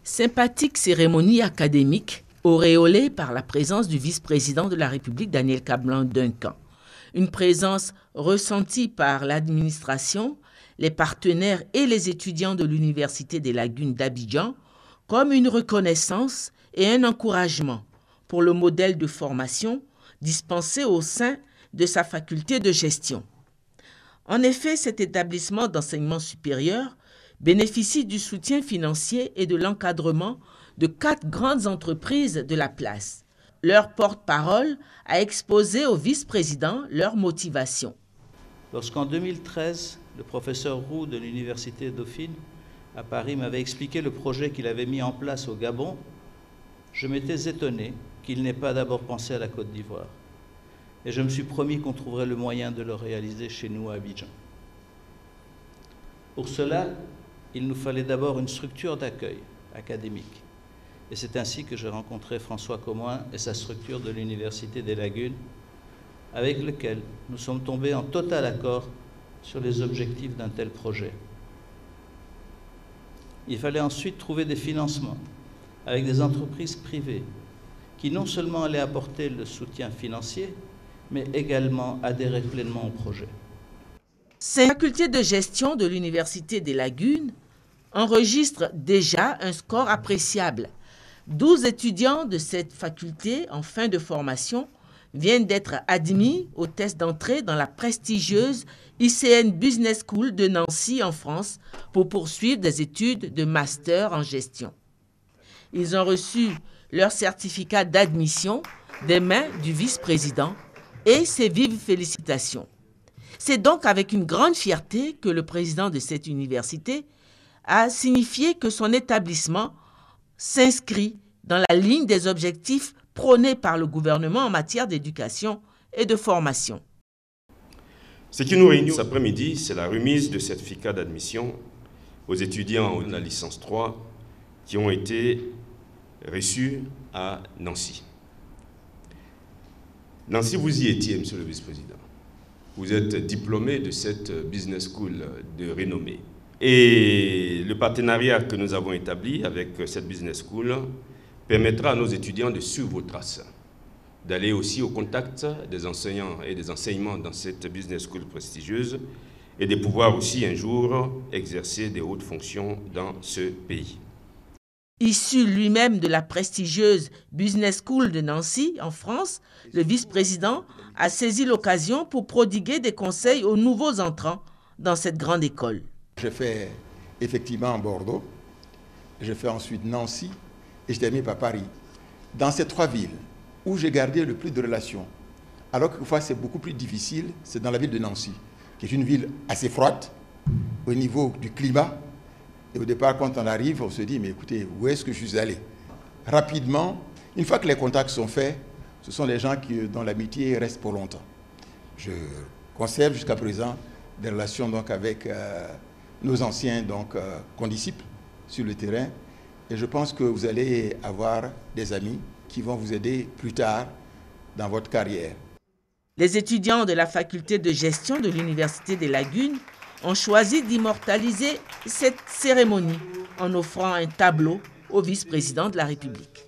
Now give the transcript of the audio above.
Sympathique cérémonie académique auréolée par la présence du vice-président de la République, Daniel Kablan-Duncan. Une présence ressentie par l'administration, les partenaires et les étudiants de l'Université des Lagunes d'Abidjan comme une reconnaissance et un encouragement pour le modèle de formation dispensé au sein de sa faculté de gestion. En effet, cet établissement d'enseignement supérieur bénéficie du soutien financier et de l'encadrement de 4 grandes entreprises de la place. Leur porte-parole a exposé au vice-président leur motivation. Lorsqu'en 2013, le professeur Roux de l'Université Dauphine à Paris m'avait expliqué le projet qu'il avait mis en place au Gabon, je m'étais étonné qu'il n'ait pas d'abord pensé à la Côte d'Ivoire. Et je me suis promis qu'on trouverait le moyen de le réaliser chez nous à Abidjan. Pour cela, il nous fallait d'abord une structure d'accueil académique. Et c'est ainsi que j'ai rencontré François Comoin et sa structure de l'Université des Lagunes, avec lequel nous sommes tombés en total accord sur les objectifs d'un tel projet. Il fallait ensuite trouver des financements avec des entreprises privées qui non seulement allaient apporter le soutien financier, mais également adhérer pleinement au projet. Cette faculté de gestion de l'Université des Lagunes enregistre déjà un score appréciable. 12 étudiants de cette faculté en fin de formation viennent d'être admis au test d'entrée dans la prestigieuse ICN Business School de Nancy en France pour poursuivre des études de master en gestion. Ils ont reçu leur certificat d'admission des mains du vice-président et ses vives félicitations. C'est donc avec une grande fierté que le président de cette université a signifié que son établissement s'inscrit dans la ligne des objectifs prônés par le gouvernement en matière d'éducation et de formation. Ce qui nous réunit cet après-midi, c'est la remise de ce certificat d'admission aux étudiants de la licence 3 qui ont été reçus à Nancy. Nancy, vous y étiez, monsieur le vice-président. Vous êtes diplômé de cette business school de renommée. Et le partenariat que nous avons établi avec cette business school permettra à nos étudiants de suivre vos traces, d'aller aussi au contact des enseignants et des enseignements dans cette business school prestigieuse et de pouvoir aussi un jour exercer des hautes fonctions dans ce pays. Issu lui-même de la prestigieuse Business School de Nancy, en France, le vice-président a saisi l'occasion pour prodiguer des conseils aux nouveaux entrants dans cette grande école. J'ai fait effectivement Bordeaux, j'ai fait ensuite Nancy et je termine par Paris. Dans ces 3 villes où j'ai gardé le plus de relations, alors que parfois c'est beaucoup plus difficile, c'est dans la ville de Nancy, qui est une ville assez froide au niveau du climat. Et au départ, quand on arrive, on se dit, mais écoutez, où est-ce que je suis allé? Rapidement, une fois que les contacts sont faits, ce sont les gens dont l'amitié reste pour longtemps. Je conserve jusqu'à présent des relations donc, avec nos anciens condisciples sur le terrain. Et je pense que vous allez avoir des amis qui vont vous aider plus tard dans votre carrière. Les étudiants de la faculté de gestion de l'Université des Lagunes ont choisi d'immortaliser cette cérémonie en offrant un tableau au vice-président de la République.